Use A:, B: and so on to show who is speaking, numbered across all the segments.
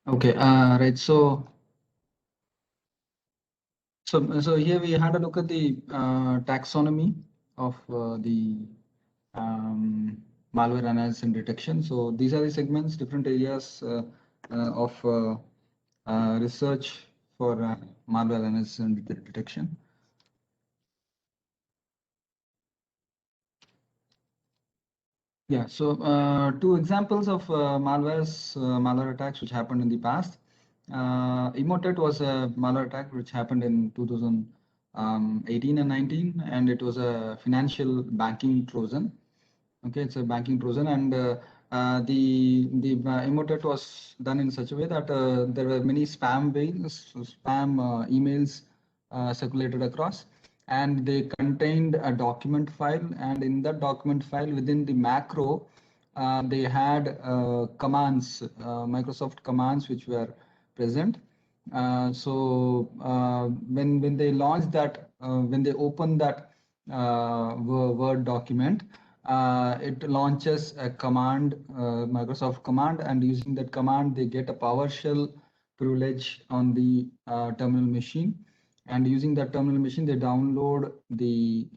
A: Okay, right. So here we had a look at the taxonomy of the malware analysis and detection. So these are the segments, different areas of research for malware analysis and detection. Yeah, so two examples of malware attacks which happened in the past. Emotet was a malware attack which happened in 2018 and 19, and it was a financial banking Trojan. Okay, it's a banking Trojan, and the Emotet was done in such a way that there were many spam mails, spam emails circulated across, and they contained a document file, and in that document file within the macro they had commands, Microsoft commands which were present. When they launched that, when they opened that Word document, it launches a command, Microsoft command, and using that command they get a PowerShell privilege on the terminal machine, and using that terminal machine they download the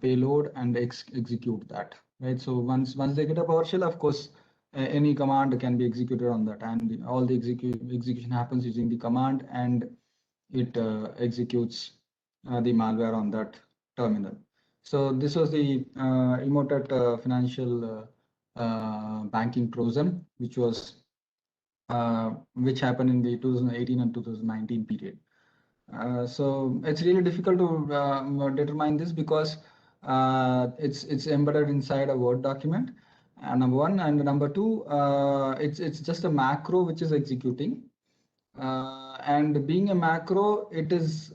A: payload and execute that, right? So once they get a PowerShell, of course any command can be executed on that, and all the execution happens using the command, and it executes the malware on that terminal. So this was the Emotet financial banking Trojan, which happened in the 2018 and 2019 period. So it's really difficult to determine this because it's embedded inside a Word document. Number one, and number two, it's just a macro which is executing. And being a macro, it is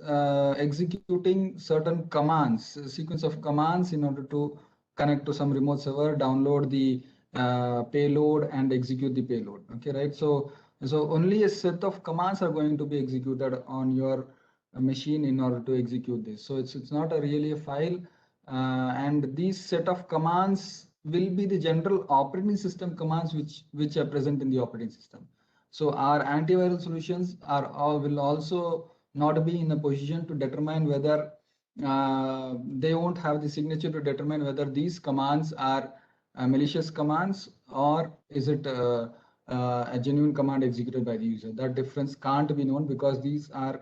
A: executing certain commands, a sequence of commands in order to connect to some remote server, download the payload, and execute the payload. Okay, right? So only a set of commands are going to be executed on your machine in order to execute this. So it's not a really a file, and these set of commands will be the general operating system commands which are present in the operating system. So our antiviral solutions will also not be in a position to determine whether they won't have the signature to determine whether these commands are malicious commands or is it a genuine command executed by the user. That difference can't be known because these are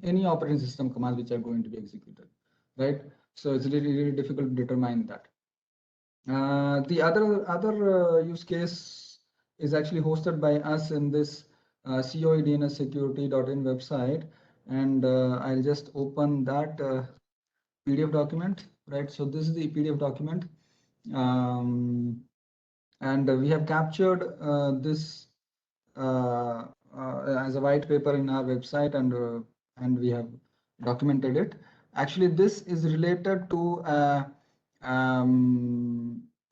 A: any operating system commands which are going to be executed, right? So it's really difficult to determine that. The other use case is actually hosted by us in this coednssecurity.in website, and I'll just open that PDF document, right? So this is the PDF document, and we have captured this as a white paper in our website, and we have documented it. Actually, this is related to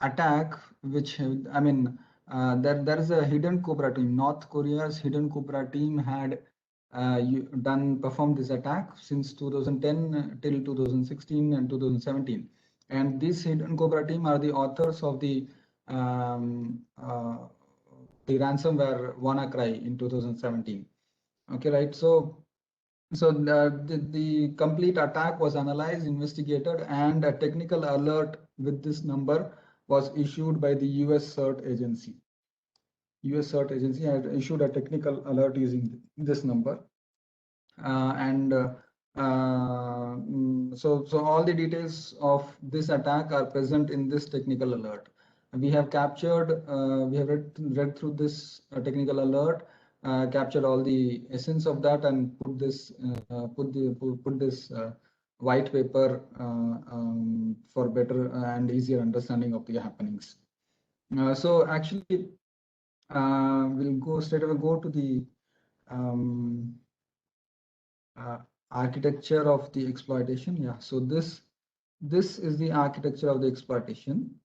A: attack which there is a hidden Cobra team. North Korea's hidden Cobra team had performed this attack since 2010 till 2016 and 2017, and this hidden Cobra team are the authors of the ransomware WannaCry in 2017. Okay, right? So the complete attack was analyzed, investigated, and a technical alert with this number was issued by the US CERT agency. US CERT agency had issued a technical alert using this number. So all the details of this attack are present in this technical alert. We have captured, we have read through this technical alert, captured all the essence of that, and put this white paper for better and easier understanding of the happenings. So actually, we'll go straight away to the architecture of the exploitation. Yeah, so this is the architecture of the exploitation,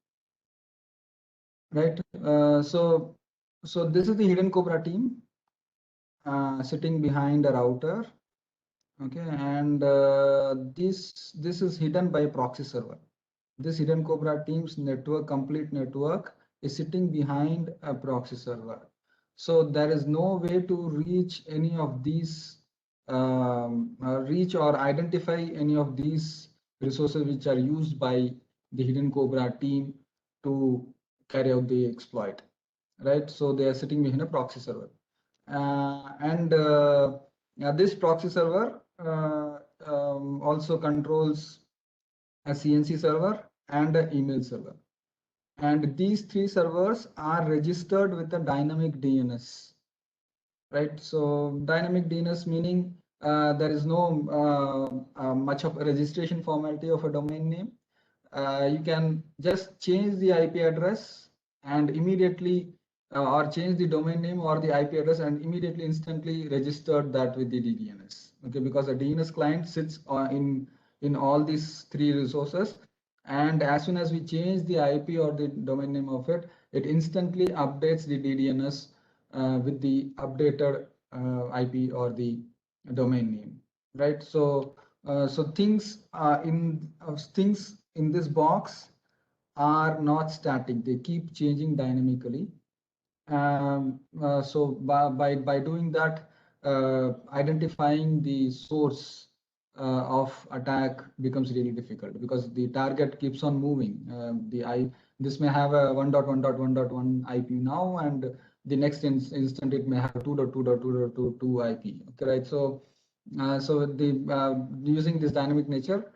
A: right? So this is the hidden Cobra team sitting behind a router. Okay, and this is hidden by a proxy server. This hidden Cobra team's complete network is sitting behind a proxy server. So there is no way to reach any of these, reach or identify any of these resources which are used by the Hidden Cobra team to carry out the exploit, right? So they are sitting behind a proxy server. This proxy server also controls a CNC server and an email server. And these three servers are registered with a dynamic DNS, right? So dynamic DNS meaning there is no much of a registration formality of a domain name. You can just change the IP address and immediately or change the domain name or the IP address and immediately instantly register that with the DNS. Okay, because the DNS client sits in all these three resources, and as soon as we change the IP or the domain name of it, it instantly updates the DNS with the updated IP or the domain name, right? So things in this box are not static; they keep changing dynamically. So by doing that, identifying the source of attack becomes really difficult because the target keeps on moving. This may have a 1.1.1.1 IP now, and the next instant it may have 2.2.2.2 IP. Okay, right? So using this dynamic nature,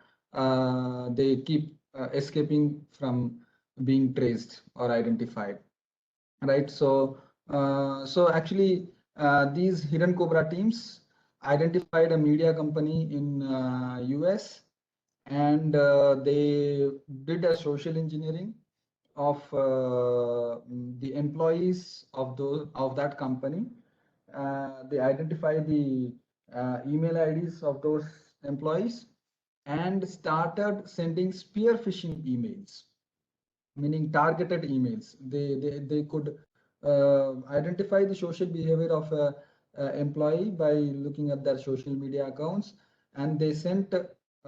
A: they keep escaping from being traced or identified, right? So actually these Hidden Cobra teams identified a media company in US, and they did a social engineering of the employees of that company. They identify the email IDs of those employees and started sending spear phishing emails, meaning targeted emails. They could identify the social behavior of a employee by looking at their social media accounts, and they sent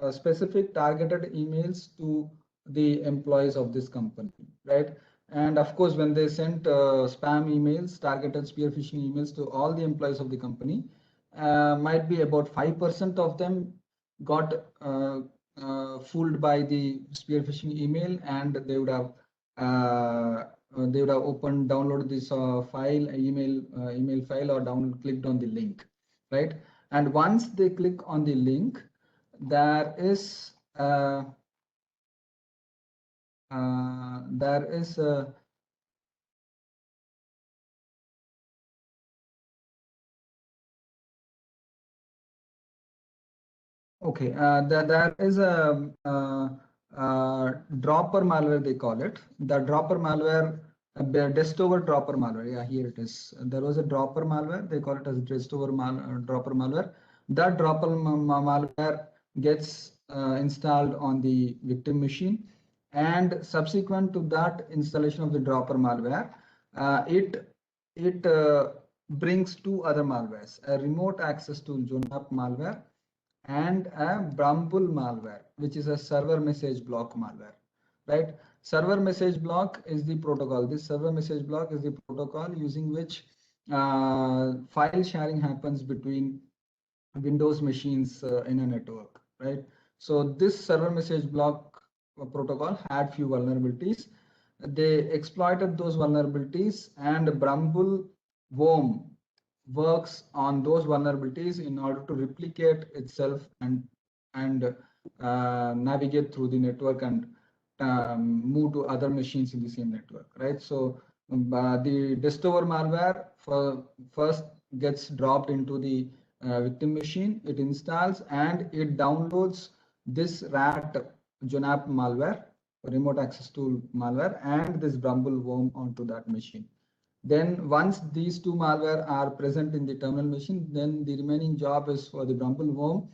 A: specific targeted emails to the employees of this company, right? And of course, when they sent spam emails, targeted spear phishing emails to all the employees of the company, might be about 5% of them got fooled by the spear phishing email, and they would have downloaded this email file, or clicked on the link, right? And once they click on the link, there is okay, there is a dropper malware, they call it. The dropper malware, Destover dropper malware. Yeah, here it is. There was a dropper malware. They call it as Destover dropper malware. That dropper malware gets installed on the victim machine, and subsequent to that installation of the dropper malware, it brings two other malwares: a remote access tool Jonap malware and a Bramble malware, which is a server message block malware, right? Server message block is the protocol. This server message block is the protocol using which file sharing happens between Windows machines in a network, right? So this server message block protocol had few vulnerabilities. They exploited those vulnerabilities, and Bramble worm works on those vulnerabilities in order to replicate itself and navigate through the network and move to other machines in the same network, right? So the Destover malware first gets dropped into the victim machine. It installs and it downloads this rat Jonap malware, remote access tool malware, and this Bramble worm onto that machine. Then once these two malware are present in the terminal machine, then the remaining job is for the Bramble worm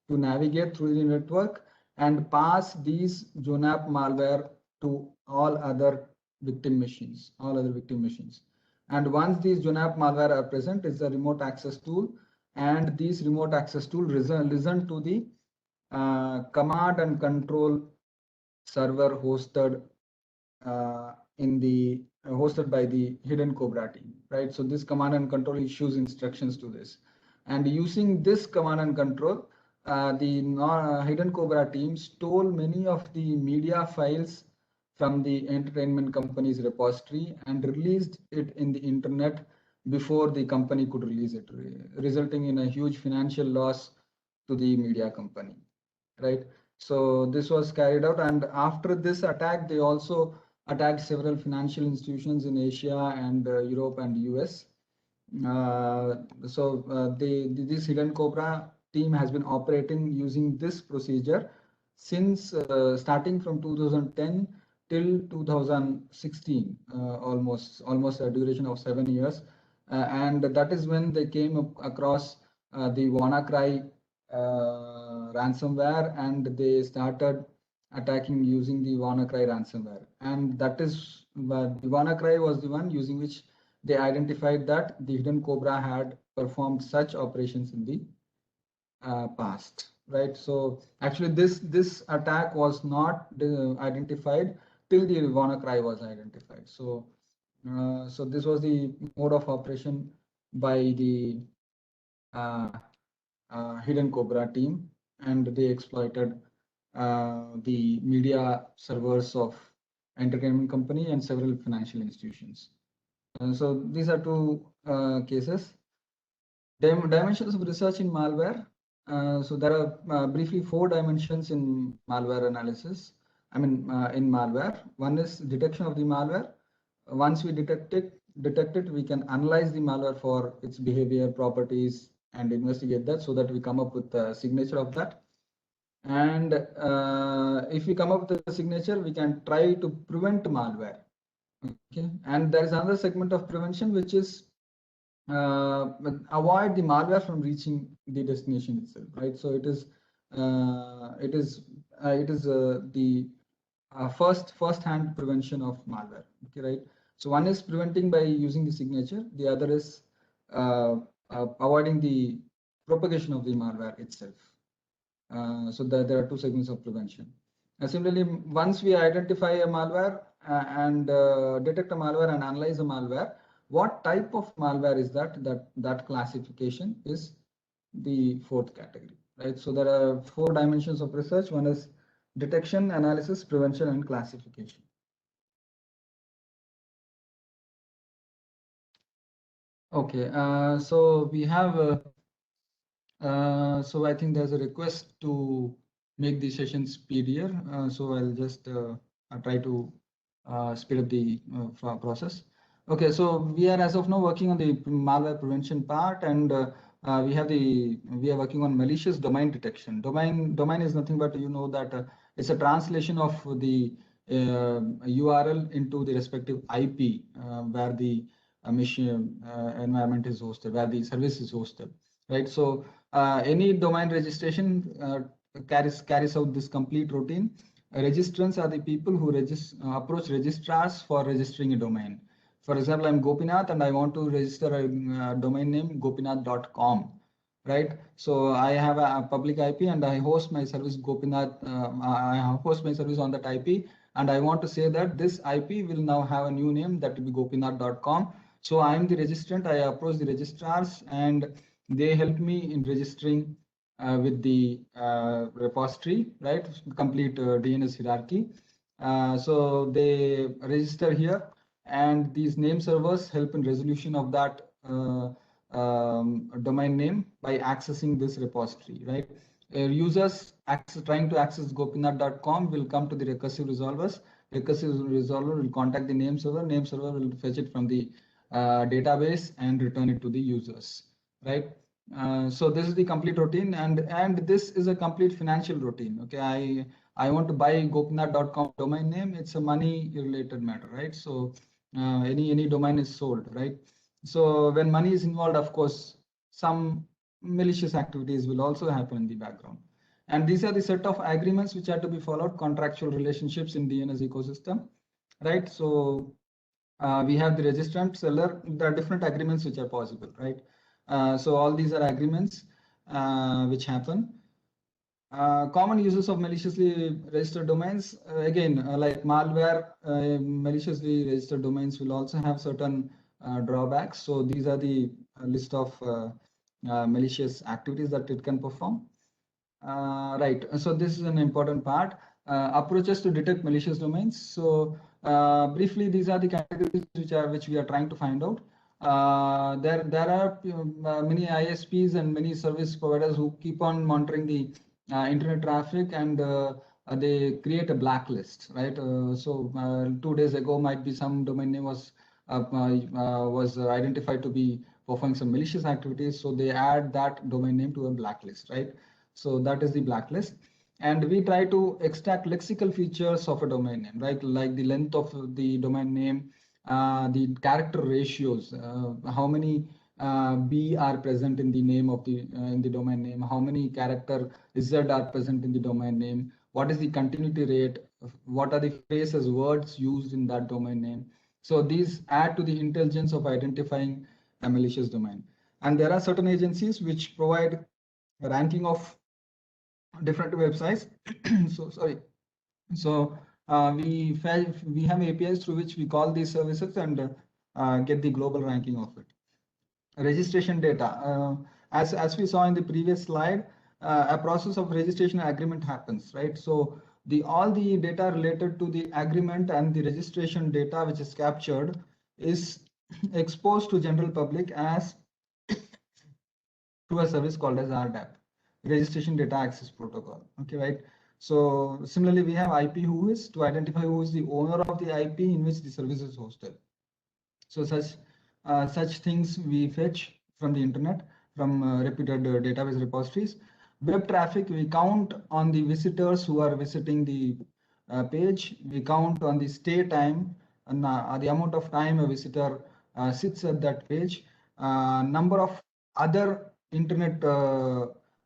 A: to navigate through the network and pass these Jonap malware to all other victim machines, And once these Jonap malware are present, it's a remote access tool, and these remote access tool listen to the command and control server hosted in the hosted by the Hidden Cobra team, right? So this command and control issues instructions to this. And using this command and control, the Hidden Cobra team stole many of the media files from the entertainment company's repository and released it in the internet before the company could release it, resulting in a huge financial loss to the media company, right? So this was carried out, and after this attack, they also attacked several financial institutions in Asia and Europe and US. This Hidden Cobra team has been operating using this procedure since starting from 2010 till 2016, almost a duration of 7 years, and that is when they came across the WannaCry ransomware, and they started attacking using the WannaCry ransomware. And that is the WannaCry was the one using which they identified that the Hidden Cobra had performed such operations in the past, right? So actually this attack was not identified till the WannaCry was identified. So so this was the mode of operation by the Hidden Cobra team, and they exploited the media servers of entertainment company and several financial institutions. So these are two cases. Dimensions of research in malware. So there are briefly 4 dimensions in malware analysis. In malware. One is detection of the malware. Once we detect it, we can analyze the malware for its behavior, properties, and investigate that so that we come up with the signature of that. And if we come up with a signature, we can try to prevent malware. Okay, and there is another segment of prevention, which is avoid the malware from reaching the destination itself, right? So it is the first-hand prevention of malware. Okay, right? So one is preventing by using the signature. The other is avoiding the propagation of the malware itself. So there are 2 segments of prevention. Similarly, once we identify a malware and detect a malware and analyze a malware, what type of malware is that classification is the 4th category, right? So there are 4 dimensions of research. One is detection, analysis, prevention, and classification. Okay, so we have so I think there's a request to make the session speedier. So I'll just try to speed up the process. Okay, so we are as of now working on the malware prevention part, and we are working on malicious domain detection. Domain is nothing but that it's a translation of the URL into the respective IP where the machine environment is hosted, where the service is hosted, right? So any domain registration carries out this complete routine. Registrants are the people who approach registrars for registering a domain. For example, I'm Gopinath and I want to register a domain name gopinath.com, right? So I have a public IP and I host my service Gopinath. I host my service on that IP, and I want to say that this IP will now have a new name that will be gopinath.com. So I am the registrant. I approach the registrars and they help me in registering with the repository, right? Complete DNS hierarchy. So they register here, and these name servers help in resolution of that domain name by accessing this repository, right? Users trying to access gopinath.com will come to the recursive resolvers. Recursive resolver will contact the name server. Name server will fetch it from the database and return it to the users, right? So this is the complete routine, and this is a complete financial routine. Okay, I want to buy gopinath.com domain name. It's a money related matter, right? So any domain is sold, right? So when money is involved, of course, some malicious activities will also happen in the background. And these are the set of agreements which are to be followed, contractual relationships in DNS ecosystem, right? So we have the registrant, seller. There are different agreements which are possible, right? So all these are agreements which happen. Common uses of maliciously registered domains, again, like malware, maliciously registered domains will also have certain drawbacks. So these are the list of malicious activities that it can perform. Right. So this is an important part. Approaches to detect malicious domains. So briefly, these are the categories which we are trying to find out. There are many ISPs and many service providers who keep on monitoring the internet traffic, and they create a blacklist, right? So 2 days ago might be some domain name was identified to be performing some malicious activities, so they add that domain name to a blacklist, right? So that is the blacklist. And we try to extract lexical features of a domain name, right? Like the length of the domain name, the character ratios, how many B are present in the name of the in the domain name, how many character Z are present in the domain name, what is the continuity rate, what are the phrases, words used in that domain name. So these add to the intelligence of identifying a malicious domain. And there are certain agencies which provide ranking of different websites. So sorry. So we have APIs through which we call these services and get the global ranking of it. Registration data. As we saw in the previous slide, a process of registration agreement happens, right? So all the data related to the agreement and the registration data which is captured is exposed to general public as through a service called as RDAP, Registration Data Access Protocol. Okay, right? So similarly, we have IP whois to identify who is the owner of the IP in which the service is hosted. So such things we fetch from the internet, from reputed database repositories. Web traffic, we count on the visitors who are visiting the page. We count on the stay time and the amount of time a visitor sits at that page. Number of other internet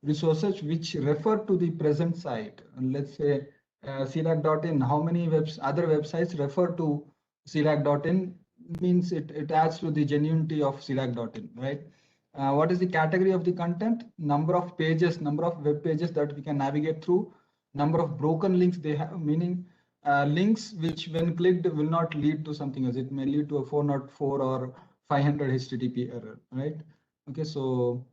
A: resources which refer to the present site. And let's say CLAC.in, how many other websites refer to CLAC.in, means it adds to the genuinity of CLAC.in, right? What is the category of the content? Number of pages, number of web pages that we can navigate through, number of broken links they have, meaning links which when clicked will not lead to something else. It may lead to a 404 or 500 HTTP error, right? Okay, so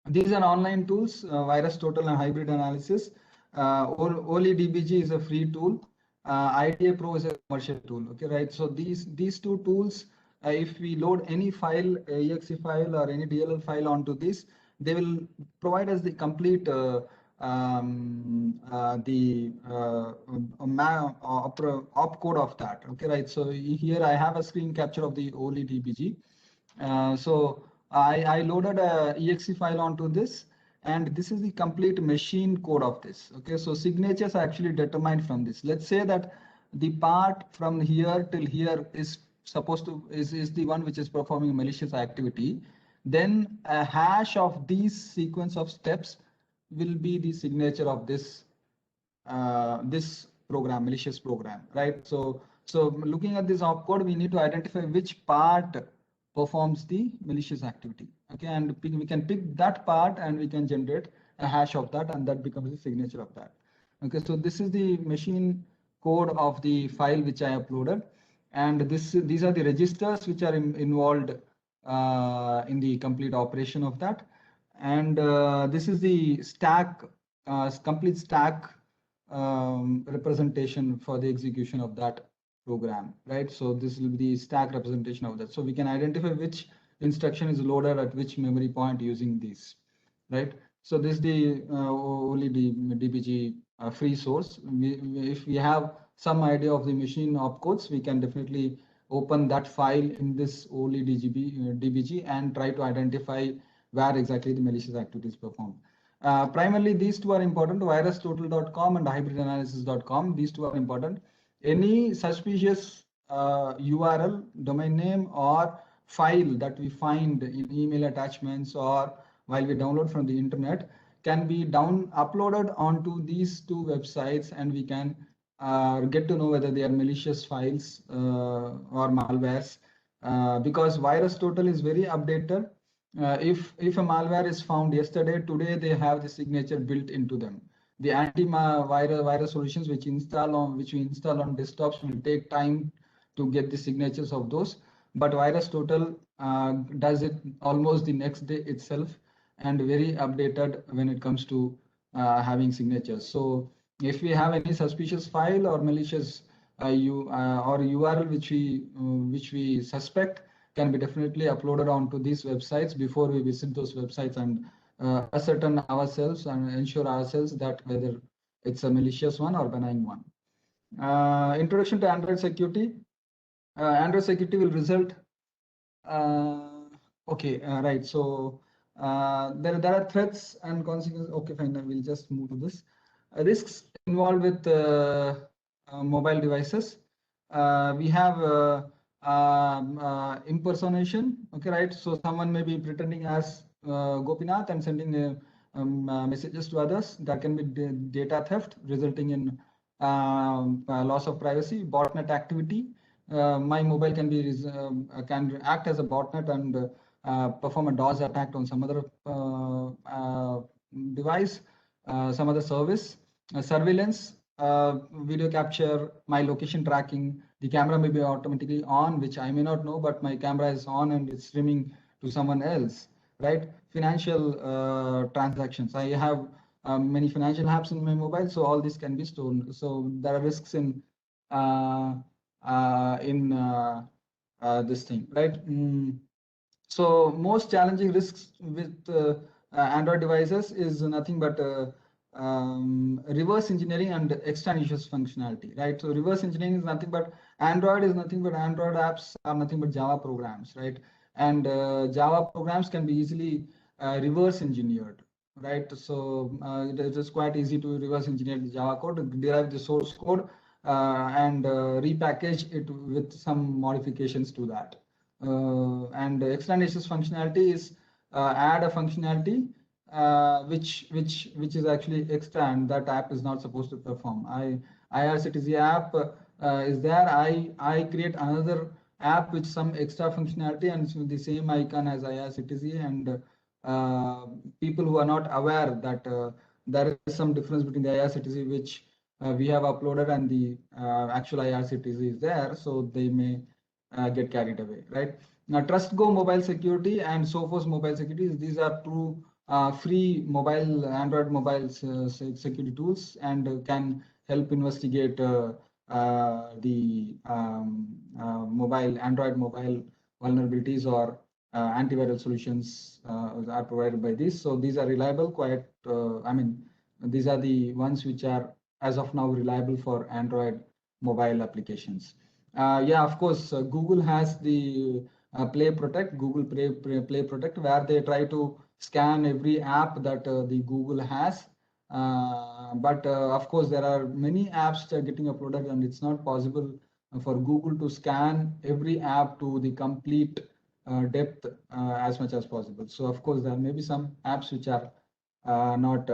A: these are online tools, VirusTotal and hybrid analysis. OLEDBG is a free tool. IDA Pro is a commercial tool. Okay, right? So these two tools, if we load any file, exe file or any DLL file onto this, they will provide us the complete opcode of that. Okay, right? So here I have a screen capture of the OLEDBG. So I loaded a exe file onto this, and this is the complete machine code of this. Okay, so signatures are actually determined from this. Let's say that the part from here till here is supposed to is the one which is performing malicious activity. Then a hash of these sequence of steps will be the signature of this this program, malicious program, right? So looking at this opcode, we need to identify which part performs the malicious activity. Okay, and we can pick that part and we can generate a hash of that, and that becomes the signature of that. Okay, so this is the machine code of the file which I uploaded, and these are the registers which are involved in the complete operation of that. And this is the stack, complete stack representation for the execution of that program, right? So this will be the stack representation of that. So we can identify which instruction is loaded at which memory point using these, right? So this is the only the DBG free source. If we have some idea of the machine opcodes, we can definitely open that file in this only DBG and try to identify where exactly the malicious activity is performed. Primarily, these two are important, virustotal.com and hybridanalysis.com. These two are important. Any suspicious URL, domain name, or file that we find in email attachments or while we download from the internet can be uploaded onto these two websites, and we can get to know whether they are malicious files or malwares, because VirusTotal is very updated. If a malware is found yesterday, today they have the signature built into them. the anti-virus solutions which we install on desktops will take time to get the signatures of those. But VirusTotal does it almost the next day itself, and very updated when it comes to having signatures. So if we have any suspicious file or malicious or URL which we suspect, can be definitely uploaded onto these websites before we visit those websites and ascertain ourselves and ensure ourselves that whether it's a malicious one or benign one. Introduction to Android security. Android security will result. Right. So there are threats and consequences. Okay, fine. We'll just move to this. Risks involved with mobile devices. We have impersonation. Okay, right. So someone may be pretending as Gopinath and sending messages to others. That can be data theft, resulting in loss of privacy. Botnet activity. My mobile can be can act as a botnet and perform a DOS attack on some other device, some other service. Surveillance, video capture, my location tracking. The camera may be automatically on, which I may not know, but my camera is on and it's streaming to someone else, right? Financial transactions. I have many financial apps in my mobile, so all this can be stolen. So there are risks in this thing, right? So most challenging risks with Android devices is nothing but reverse engineering and extraneous functionality, right? So reverse engineering is nothing but Android apps are nothing but Java programs, right? And Java programs can be easily reverse engineered, right? So it is quite easy to reverse engineer the Java code, derive the source code, and repackage it with some modifications to that. And extraneous functionality is add a functionality which is actually extra and that app is not supposed to perform. IRCTC app is there. I create another app with some extra functionality and it's with the same icon as IRCTC, and people who are not aware that there is some difference between the IRCTC which we have uploaded and the actual IRCTC is there, so they may get carried away, right? Now, TrustGo mobile security and Sophos mobile security, these are two free mobile Android mobile security tools and can help investigate the mobile Android mobile vulnerabilities or antiviral solutions are provided by this. So these are reliable, these are the ones which are as of now reliable for Android mobile applications. Yeah, of course, Google has the Play Protect, Google Play Protect, where they try to scan every app that the Google has. But of course, there are many apps that are getting uploaded, and it's not possible for Google to scan every app to the complete depth as much as possible. So of course, there may be some apps which are not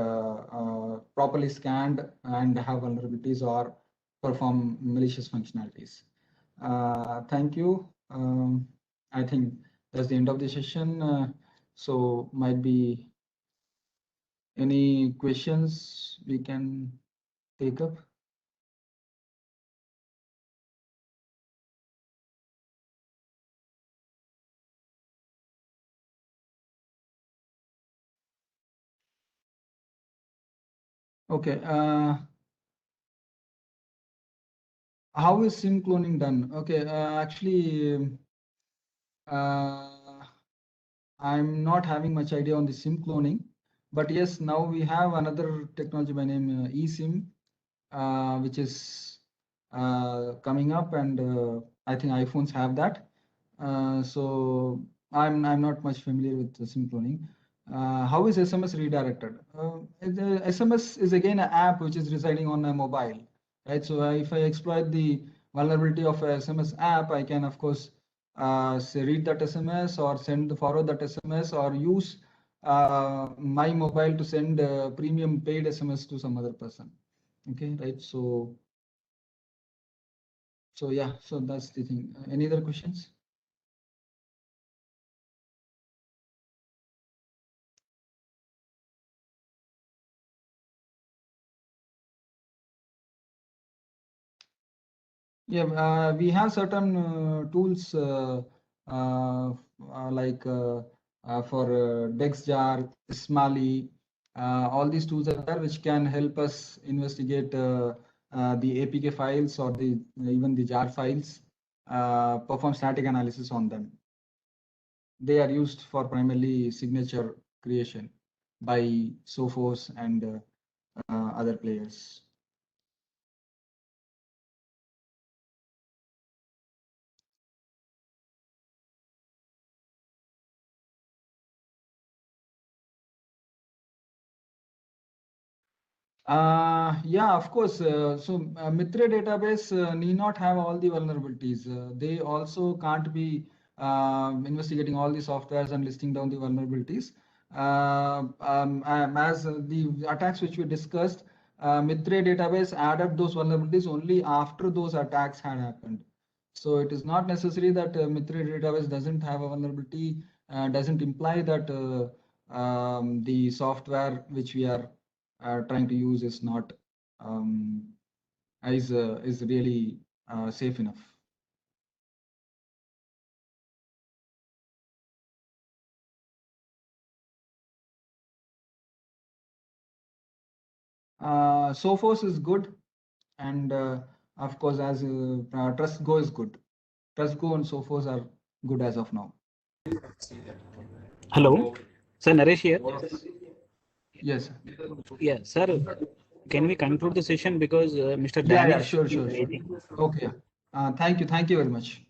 A: properly scanned and have vulnerabilities or perform malicious functionalities. Thank you. I think that's the end of the session. So might be any questions we can take up. Okay. How is SIM cloning done? Okay. Actually, I'm not having much idea on the SIM cloning, but yes, now we have another technology by name eSIM, which is coming up, and I think iPhones have that. So I'm not much familiar with the SIM cloning. How is SMS redirected? The SMS is again an app which is residing on a mobile, right? So if I exploit the vulnerability of a SMS app, I can of course say read that SMS or forward that SMS or use my mobile to send premium paid SMS to some other person. Okay, right? So yeah, so that's the thing. Any other questions? Yeah, we have certain tools like for Dexjar, Smali, all these tools are there which can help us investigate the APK files or even the jar files, perform static analysis on them. They are used for primarily signature creation by Sophos and other players. Yeah, of course. Mitre database need not have all the vulnerabilities. They also can't be investigating all the softwares and listing down the vulnerabilities. As the attacks which we discussed, Mitre database added those vulnerabilities only after those attacks had happened. So it is not necessary that Mitre database doesn't have a vulnerability, doesn't imply that the software which we are trying to use is not is really safe enough. Sophos is good, and of course, as TrustGo is good. TrustGo and Sophos are good as of now.
B: Hello, sir. Naresh here.
A: Yes.
B: Yeah, sir. Can we conclude the session because Mr.
A: Yeah,
B: Dan
A: yeah,
B: is
A: sure.
B: waiting.
A: Okay. Thank you very much.